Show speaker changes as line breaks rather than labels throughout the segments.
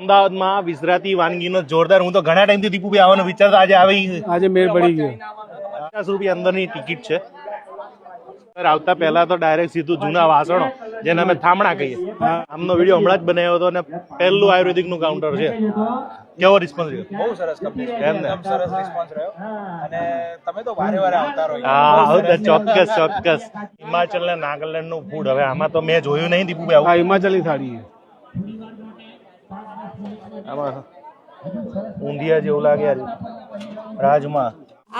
અમદાવાદમાં વિસરાતી વાનગીનો જોરદાર, હું તો ઘણા ટાઈમથી દીપુભાઈ આવવાનો વિચારતો, આજે મેળ પડી ગયો. 50 રૂપિયા અંદરની ટિકિટ છે. આવતા પહેલા તો ડાયરેક્ટ સીધું જૂના વાસણો, જેને અમે થામણા કહીએ, આમનો વિડીયો હમણાં જ બનાવ્યો હતો અને પહેલું આયુર્વેદિક નું કાઉન્ટર છે. કેવો રિસ્પોન્સ રહ્યો?
બહુ સરસ કંપની છે, એકદમ સરસ રિસ્પોન્સ રહ્યો અને તમે તો વારે વારે આવતા રહો.
હા, ચોક્કસ. હિમાચલ ને નાગાલેન્ડ નું ફૂડ, હવે આમાં તો મેં જોયું નહીં દીપુભાઈ આવું.
હિમાચલી થાળી
આમાં ઊંધિયા જેવું લાગે યાર, રાજમા.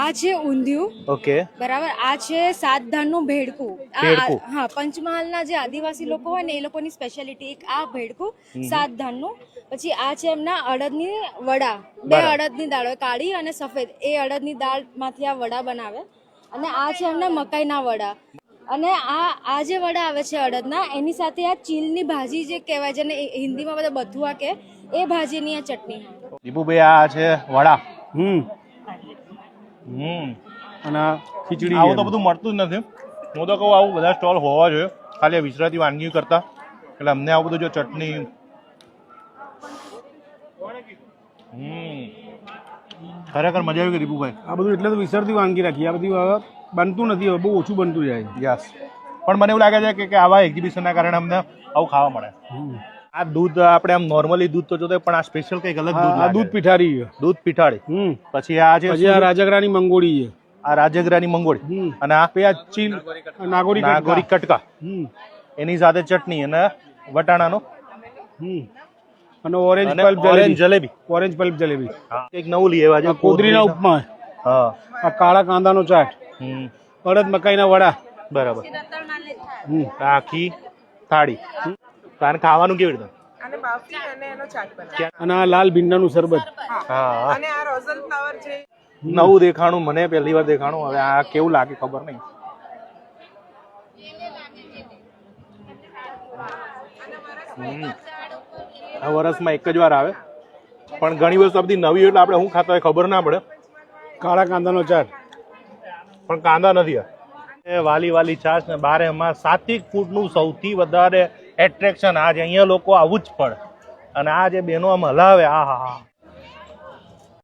આ છે ઊંધિયું,
ઓકે,
બરાબર. આ છે સાતધાનનું ભેડકું.
ભેડકું.
હા, પંચમહાલના જે આદિવાસી લોકો હોય ને એ લોકોની સ્પેશિયાલિટી એક આ ભેડકું સાતધાનનું. પછી આ છે એમના અડદની વડા, બે અડદની દાળ હોય, કાળી અને સફેદ. એ અડદની દાળમાંથી આ વડા બનાવે. અને આ છે એમના મકાઈના વડા. અને આ જે વડા આવે છે અડદના, એની સાથે આ ચીલની ભાજી જે કહેવાય, જેને હિન્દીમાં બધા બથુઆ કહે, એ ભાજીની આ ચટણી.
દીપુભાઈ આ છે વડા.
અને ખીચડી.
આવું તો બધું મળતું જ નથી. હું તો કહું આવું બધા સ્ટોલ હોવા જોઈએ, ખાલી વિસરાતી વાનગી કરતા. એટલે અમને આવું બધું જો ચટણી, ખરેખર મજા આવી ગઈ દીપુભાઈ.
આ બધું એટલે તો વિસરતી વાનગી રાખી. આ બધી હવે બનતું નથી, હવે બહુ ઓછું બનતું જાય.
યસ, પણ મને એવું લાગે છે કે આવા એક્ઝિબિશનના કારણે અમને આવું ખાવા મળે. આ દૂધ આપણે આમ નોર્મલી દૂધ તો જોતો, પણ આ સ્પેશિયલ કંઈક અલગ દૂધ.
આ દૂધ પીઠારી છે,
દૂધ પીઠાડી. પછી આ છે
રાજગરાની મંગોળી છે.
આ રાજગરાની મંગોળી. અને આ પેયા ચીલ નાગોરી કટકા, એની સાથે ચટણી અને વટાણાનો
અને orange pulp
jalebi.
Orange pulp jalebi.
એક નવું લઈ આવ્યા છે,
કોદરીના ઉપમા.
હા,
આ કાળા કાંદાનો ચાટ, અડદ મકાઈના વડા.
બરાબર. આખી થાળી. તારે ખાવાનું કેવી રીતે?
અને બાફી અને એનો ચાટ બનાવે.
અને આ લાલ ભીંડાનું શરબત.
હા,
અને આ રોઝલ ફ્લાવર છે.
નવું દેખાણું, મને પહેલી વાર દેખાણું. હવે આ કેવું લાગે ખબર નહીં. આ વર્ષમાં એક જ વાર આવે, પણ ઘણી વસ્તુ બધી નવી, એટલે આપણે શું ખાતા હોય ખબર ના પડે.
કાળા કાંદાનો ચાટ,
પણ કાંદા નથી. વાલી છાશ ને બારે એમાં સાત્વિક ફૂડનું સૌથી વધારે એટ્રેક્શન. આજે અહીંયા લોકો આવું જ પડે. અને આ જે બહેનો આમ હલાવે, આ હા હા,